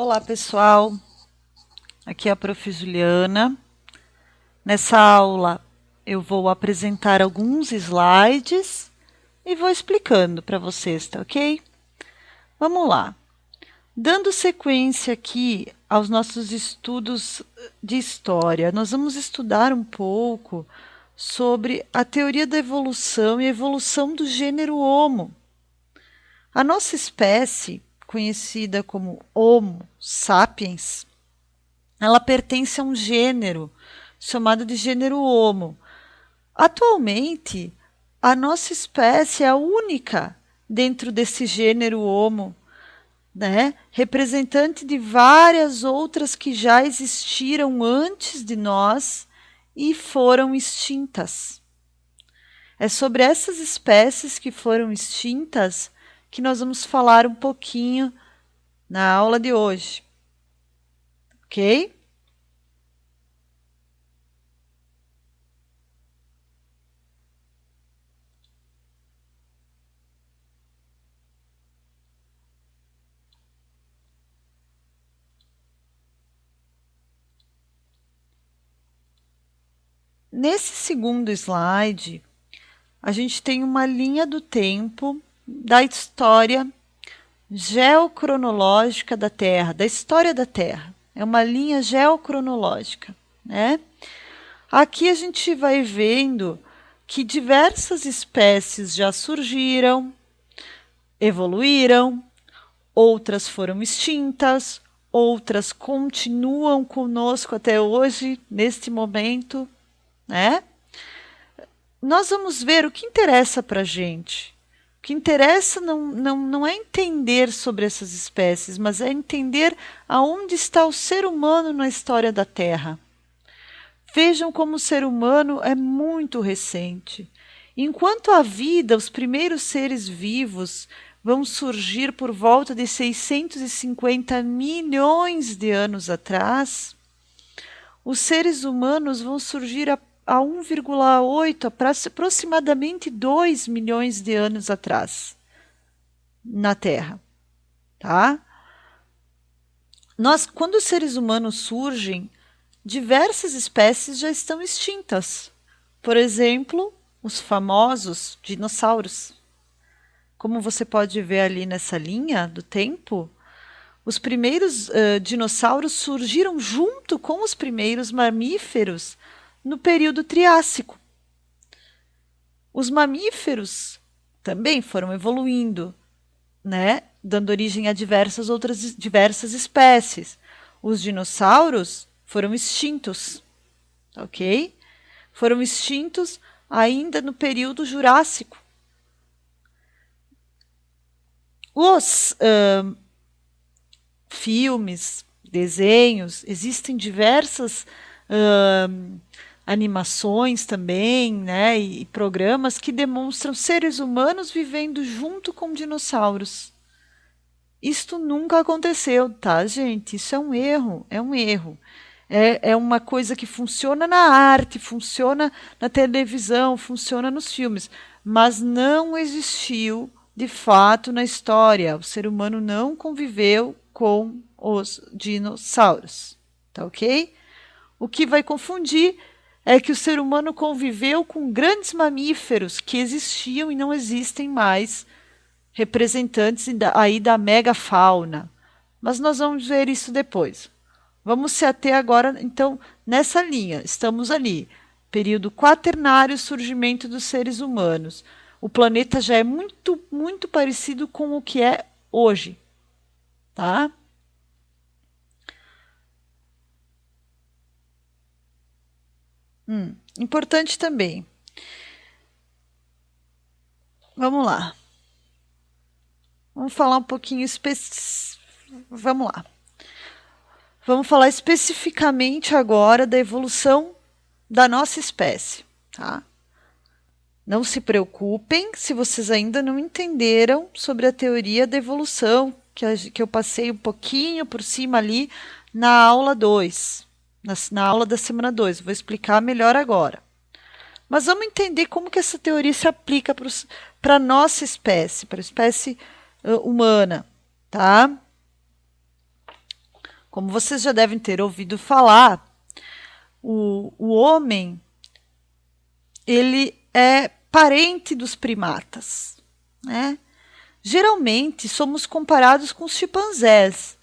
Olá, pessoal. Aqui é a Prof. Juliana. Nessa aula eu vou apresentar alguns slides e vou explicando para vocês, tá ok? Vamos lá. Dando sequência aqui aos nossos estudos de história, nós vamos estudar um pouco sobre a teoria da evolução e a evolução do gênero Homo. A nossa espécie, conhecida como Homo sapiens, ela pertence a um gênero chamado de gênero Homo. Atualmente, a nossa espécie é a única dentro desse gênero Homo, né? Representante de várias outras que já existiram antes de nós e foram extintas. É sobre essas espécies que foram extintas que nós vamos falar um pouquinho na aula de hoje. Ok? Nesse segundo slide, a gente tem uma linha do tempo da história geocronológica da Terra, da história da Terra. É uma linha geocronológica, né? Aqui a gente vai vendo que diversas espécies já surgiram, evoluíram, outras foram extintas, outras continuam conosco até hoje, neste momento, né? Nós vamos ver o que interessa para a gente. O que interessa não é entender sobre essas espécies, mas é entender aonde está o ser humano na história da Terra. Vejam como o ser humano é muito recente. Enquanto a vida, os primeiros seres vivos vão surgir por volta de 650 milhões de anos atrás, os seres humanos vão surgir a 1,8, aproximadamente 2 milhões de anos atrás, na Terra. Tá? Quando os seres humanos surgem, diversas espécies já estão extintas. Por exemplo, os famosos dinossauros. Como você pode ver ali nessa linha do tempo, os primeiros dinossauros surgiram junto com os primeiros mamíferos no período Triássico. Os mamíferos também foram evoluindo, né, dando origem a diversas espécies. Os dinossauros foram extintos, ok? Foram extintos ainda no período Jurássico. Os filmes, desenhos, existem diversas animações também, né, e programas que demonstram seres humanos vivendo junto com dinossauros. Isto nunca aconteceu, tá, gente? Isso é um erro, é um erro. É uma coisa que funciona na arte, funciona na televisão, funciona nos filmes, mas não existiu de fato na história. O ser humano não conviveu com os dinossauros, tá ok? O que vai confundir é que o ser humano conviveu com grandes mamíferos que existiam e não existem mais, representantes aí da megafauna. Mas nós vamos ver isso depois. Vamos se ater agora, então, nessa linha. Estamos ali. Período quaternário, surgimento dos seres humanos. O planeta já é muito, muito parecido com o que é hoje. Tá? Importante também. Vamos lá. Vamos falar um pouquinho Vamos lá. Vamos falar especificamente agora da evolução da nossa espécie, tá? Não se preocupem se vocês ainda não entenderam sobre a teoria da evolução, que eu passei um pouquinho por cima ali na aula 2, na aula da semana 2. Vou explicar melhor agora. Mas vamos entender como que essa teoria se aplica para a nossa espécie, para a espécie humana, tá? Como vocês já devem ter ouvido falar, o homem, ele é parente dos primatas, né? Geralmente somos comparados com os chimpanzés.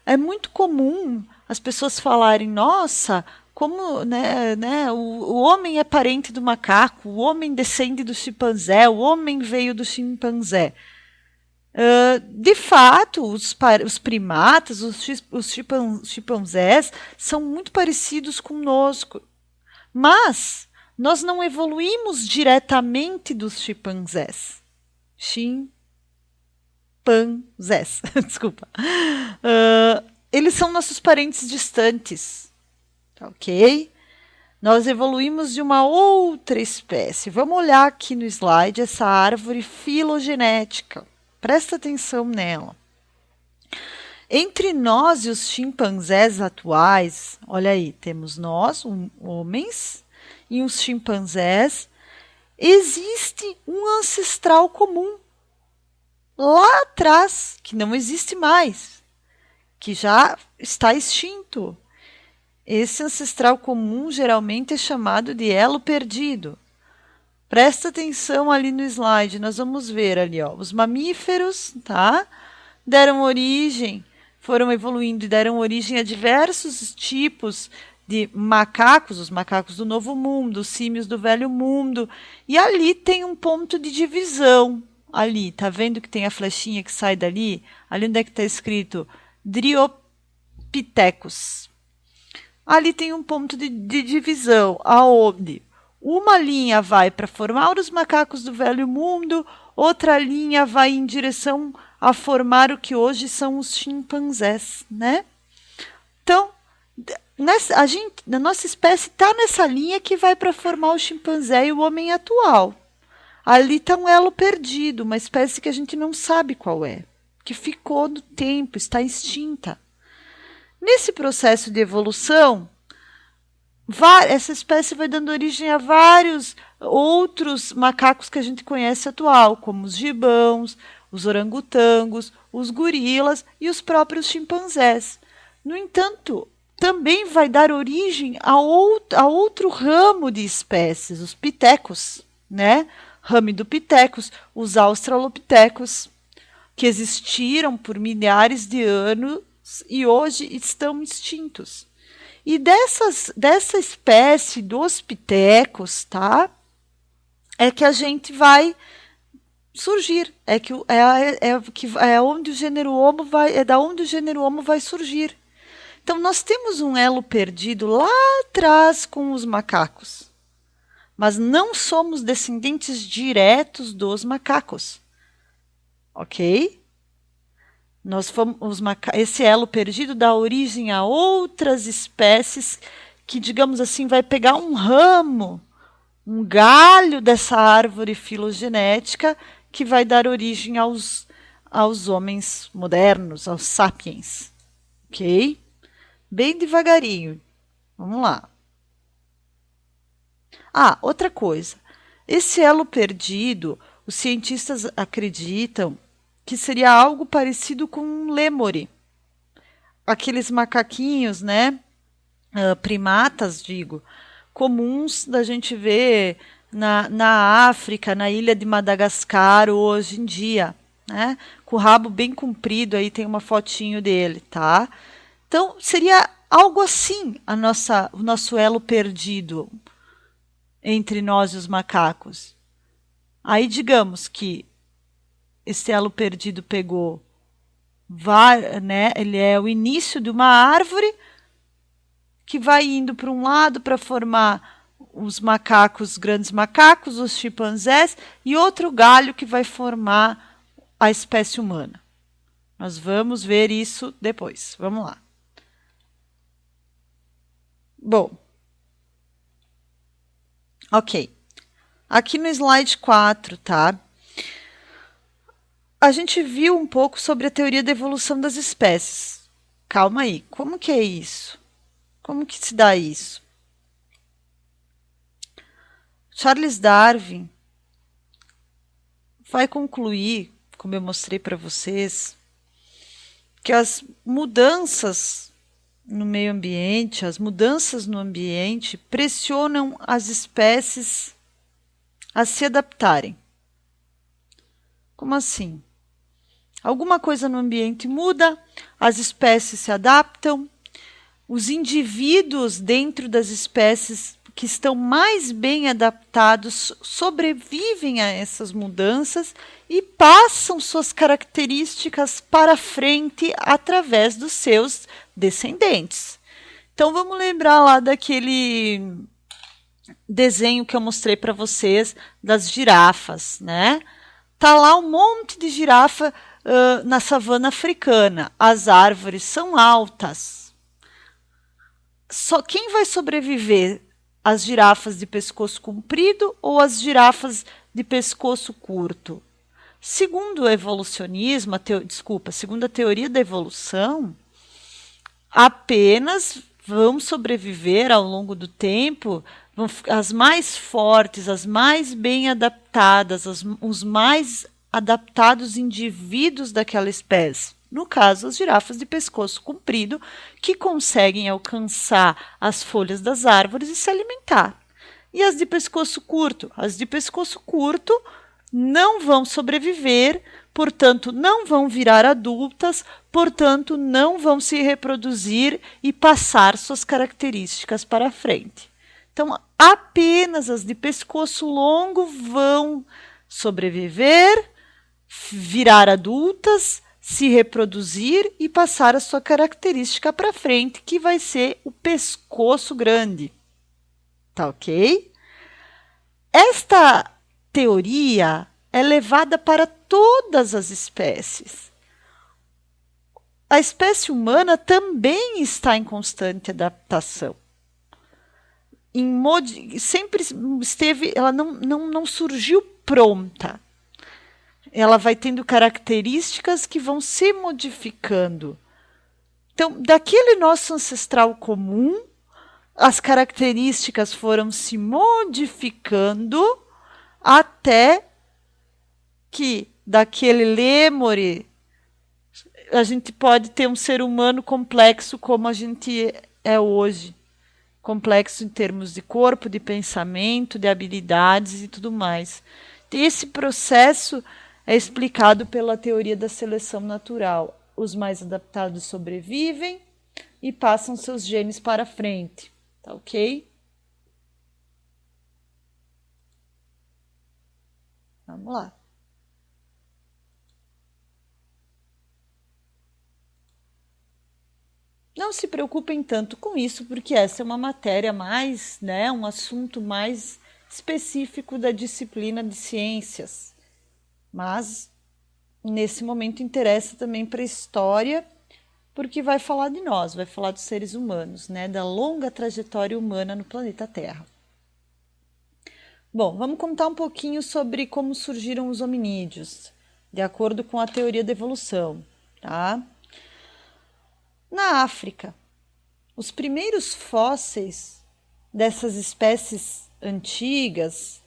É muito comum as pessoas falarem, nossa, como o homem é parente do macaco, o homem descende do chimpanzé, o homem veio do chimpanzé. De fato, os primatas, os chimpanzés, são muito parecidos conosco. Mas nós não evoluímos diretamente dos chimpanzés. Desculpa. Eles são nossos parentes distantes, tá, ok? Nós evoluímos de uma outra espécie. Vamos olhar aqui no slide essa árvore filogenética. Presta atenção nela. Entre nós e os chimpanzés atuais, olha aí, temos nós, homens, e os chimpanzés, existe um ancestral comum lá atrás, que não existe mais, que já está extinto. Esse ancestral comum geralmente é chamado de elo perdido. Presta atenção ali no slide, nós vamos ver ali, ó, os mamíferos, tá? Foram evoluindo e deram origem a diversos tipos de macacos, os macacos do Novo Mundo, os símios do Velho Mundo, e ali tem um ponto de divisão. Ali, tá vendo que tem a flechinha que sai dali? Ali onde é que está escrito Dryopithecus. Ali tem um ponto de divisão, aonde uma linha vai para formar os macacos do Velho Mundo, outra linha vai em direção a formar o que hoje são os chimpanzés, né? Então, a nossa espécie está nessa linha que vai para formar o chimpanzé e o homem atual. Ali está um elo perdido, uma espécie que a gente não sabe qual é, que ficou no tempo, está extinta. Nesse processo de evolução, essa espécie vai dando origem a vários outros macacos que a gente conhece atual, como os gibãos, os orangotangos, os gorilas e os próprios chimpanzés. No entanto, também vai dar origem a outro ramo de espécies, os pitecos, né? Ramidopithecus, os australopithecus, que existiram por milhares de anos e hoje estão extintos. E dessa espécie dos pitecos, tá? É que a gente vai surgir, é onde o gênero Homo vai, é da onde o gênero Homo vai surgir. Então nós temos um elo perdido lá atrás com os macacos, mas não somos descendentes diretos dos macacos, ok? Esse elo perdido dá origem a outras espécies que, digamos assim, vai pegar um ramo, um galho dessa árvore filogenética que vai dar origem aos homens modernos, aos sapiens. Ok? Bem devagarinho. Vamos lá. Outra coisa. Esse elo perdido, os cientistas acreditam que seria algo parecido com um lêmure. Aqueles macaquinhos, né? Primatas, digo, comuns da gente ver na África, na ilha de Madagascar hoje em dia, né? Com o rabo bem comprido, aí tem uma fotinho dele, tá? Então, seria algo assim o nosso elo perdido entre nós e os macacos. Aí, digamos que esse elo perdido pegou, né? Ele é o início de uma árvore que vai indo para um lado para formar os macacos, grandes macacos, os chimpanzés, e outro galho que vai formar a espécie humana. Nós vamos ver isso depois. Vamos lá. Bom, ok. Aqui no slide 4, tá? A gente viu um pouco sobre a teoria da evolução das espécies. Calma aí, como que é isso? Como que se dá isso? Charles Darwin vai concluir, como eu mostrei para vocês, que as mudanças no meio ambiente, as mudanças no ambiente pressionam as espécies a se adaptarem. Como assim? Alguma coisa no ambiente muda, as espécies se adaptam, os indivíduos dentro das espécies que estão mais bem adaptados sobrevivem a essas mudanças e passam suas características para frente através dos seus descendentes. Então vamos lembrar lá daquele desenho que eu mostrei para vocês das girafas, né? Tá lá um monte de girafa na savana africana. As árvores são altas. Só quem vai sobreviver? As girafas de pescoço comprido ou as girafas de pescoço curto? Segundo o evolucionismo, segundo a teoria da evolução, apenas vão sobreviver ao longo do tempo as mais fortes, as mais bem adaptadas, os mais adaptados indivíduos daquela espécie. No caso, as girafas de pescoço comprido, que conseguem alcançar as folhas das árvores e se alimentar. E as de pescoço curto? As de pescoço curto não vão sobreviver, portanto, não vão virar adultas, portanto, não vão se reproduzir e passar suas características para frente. Então, apenas as de pescoço longo vão sobreviver, virar adultas, se reproduzir e passar a sua característica para frente, que vai ser o pescoço grande. Tá ok? Esta teoria é levada para todas as espécies. A espécie humana também está em constante adaptação. Sempre esteve, ela não surgiu pronta. Ela vai tendo características que vão se modificando. Então, daquele nosso ancestral comum, as características foram se modificando até que daquele lêmure a gente pode ter um ser humano complexo como a gente é hoje. Complexo em termos de corpo, de pensamento, de habilidades e tudo mais. Esse processo é explicado pela teoria da seleção natural. Os mais adaptados sobrevivem e passam seus genes para frente. Tá ok? Vamos lá. Não se preocupem tanto com isso, porque essa é uma matéria mais, né, um assunto mais específico da disciplina de ciências. Mas, nesse momento, interessa também para a história, porque vai falar de nós, vai falar dos seres humanos, né, da longa trajetória humana no planeta Terra. Bom, vamos contar um pouquinho sobre como surgiram os hominídeos, de acordo com a teoria da evolução, tá? Na África, os primeiros fósseis dessas espécies antigas,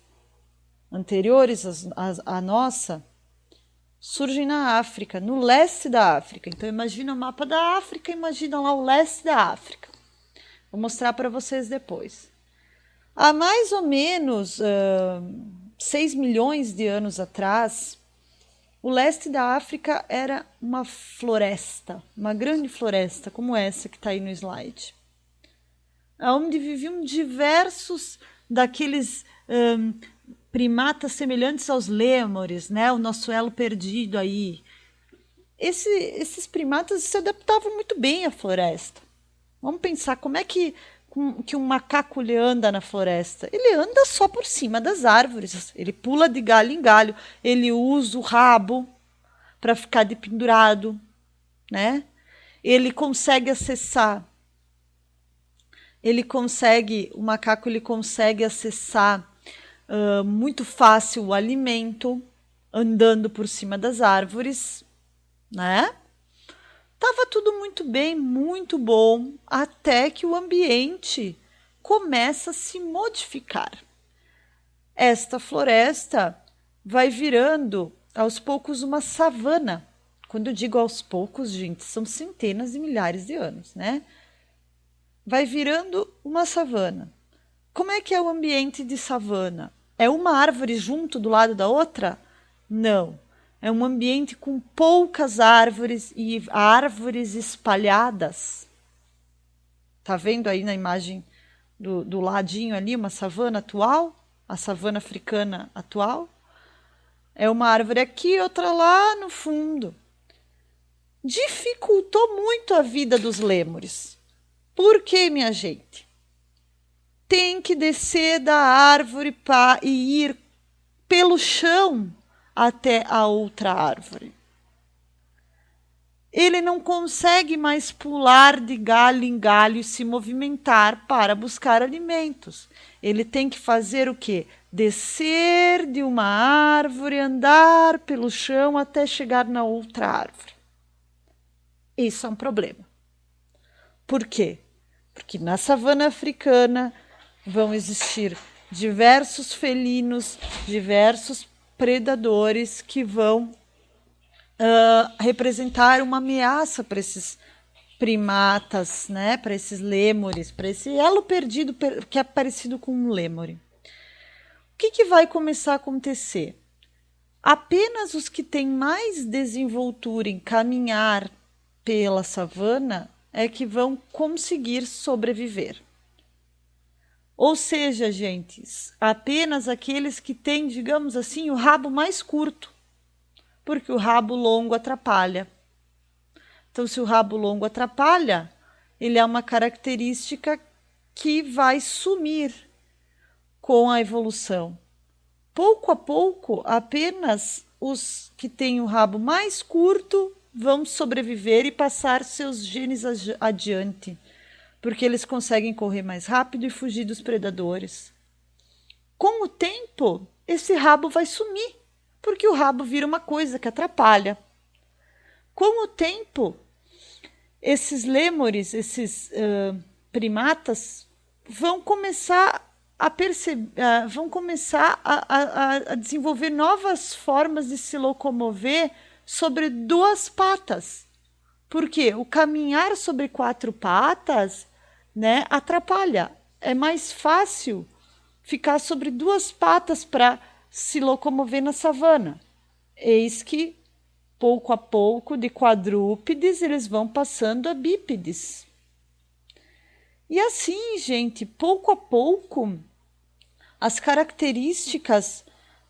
anteriores à nossa, surgem na África, no leste da África. Então, imagina o mapa da África, imagina lá o leste da África. Vou mostrar para vocês depois. Há mais ou menos 6 milhões de anos atrás, o leste da África era uma floresta, uma grande floresta, como essa que está aí no slide, onde viviam diversos daqueles primatas semelhantes aos lêmures, né? O nosso elo perdido aí. Esses primatas se adaptavam muito bem à floresta. Vamos pensar como é que um macaco ele anda na floresta. Ele anda só por cima das árvores. Ele pula de galho em galho. Ele usa o rabo para ficar de pendurado, né? Ele consegue acessar. O macaco ele consegue acessar muito fácil o alimento andando por cima das árvores, né? Tava tudo muito bem, muito bom, até que o ambiente começa a se modificar. Esta floresta vai virando aos poucos uma savana. Quando eu digo aos poucos, gente, são centenas de milhares de anos, né? vai virando uma savana. Como é que é o ambiente de savana? É uma árvore junto do lado da outra? Não. É um ambiente com poucas árvores e árvores espalhadas. Tá vendo aí na imagem do ladinho ali uma savana atual? A savana africana atual? É uma árvore aqui, outra lá no fundo. Dificultou muito a vida dos lêmures. Por quê, minha gente? Tem que descer da árvore e ir pelo chão até a outra árvore. Ele não consegue mais pular de galho em galho e se movimentar para buscar alimentos. Ele tem que fazer o quê? Descer de uma árvore, andar pelo chão até chegar na outra árvore. Isso é um problema. Por quê? Porque na savana africana vão existir diversos felinos, diversos predadores que vão representar uma ameaça para esses primatas, né? Para esses lêmures, para esse elo perdido que é parecido com um lêmure. O que vai começar a acontecer? Apenas os que têm mais desenvoltura em caminhar pela savana é que vão conseguir sobreviver. Ou seja, gente, apenas aqueles que têm, digamos assim, o rabo mais curto, porque o rabo longo atrapalha. Então, se o rabo longo atrapalha, ele é uma característica que vai sumir com a evolução. Pouco a pouco, apenas os que têm o rabo mais curto vão sobreviver e passar seus genes adiante, porque eles conseguem correr mais rápido e fugir dos predadores. Com o tempo, esse rabo vai sumir, porque o rabo vira uma coisa que atrapalha. Com o tempo, esses lêmures, esses primatas, vão começar a perceber, vão começar a desenvolver novas formas de se locomover sobre duas patas. Porque o caminhar sobre quatro patas, né, atrapalha. É mais fácil ficar sobre duas patas para se locomover na savana. Eis que, pouco a pouco, de quadrúpedes, eles vão passando a bípedes. E assim, gente, pouco a pouco, as características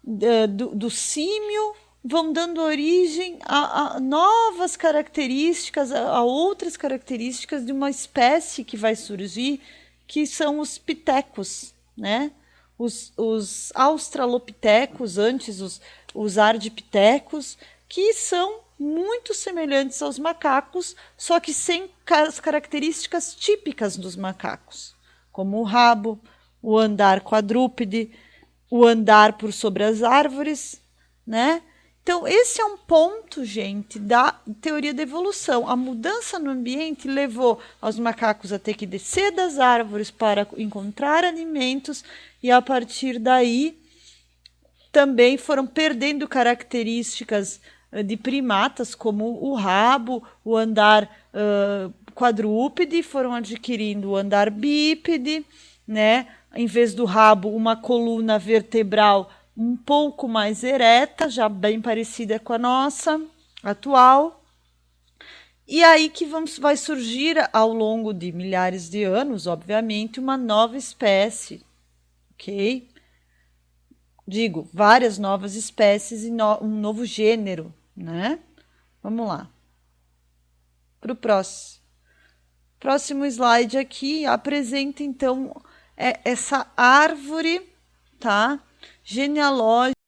do símio vão dando origem a novas características, a outras características de uma espécie que vai surgir, que são os pitecos, né? Os australopitecos, antes os ardipitecos, que são muito semelhantes aos macacos, só que sem as características típicas dos macacos, como o rabo, o andar quadrúpede, o andar por sobre as árvores, né? Então, esse é um ponto, gente, da teoria da evolução. A mudança no ambiente levou aos macacos a ter que descer das árvores para encontrar alimentos e, a partir daí, também foram perdendo características de primatas, como o rabo, o andar quadrúpede, foram adquirindo o andar bípede, né? Em vez do rabo, uma coluna vertebral um pouco mais ereta, já bem parecida com a nossa atual. E aí que vai surgir, ao longo de milhares de anos, obviamente, uma nova espécie, ok? Digo, várias novas espécies e um novo gênero, né? Vamos lá. Para o próximo. Próximo slide aqui apresenta, então, essa árvore, tá? Genealógica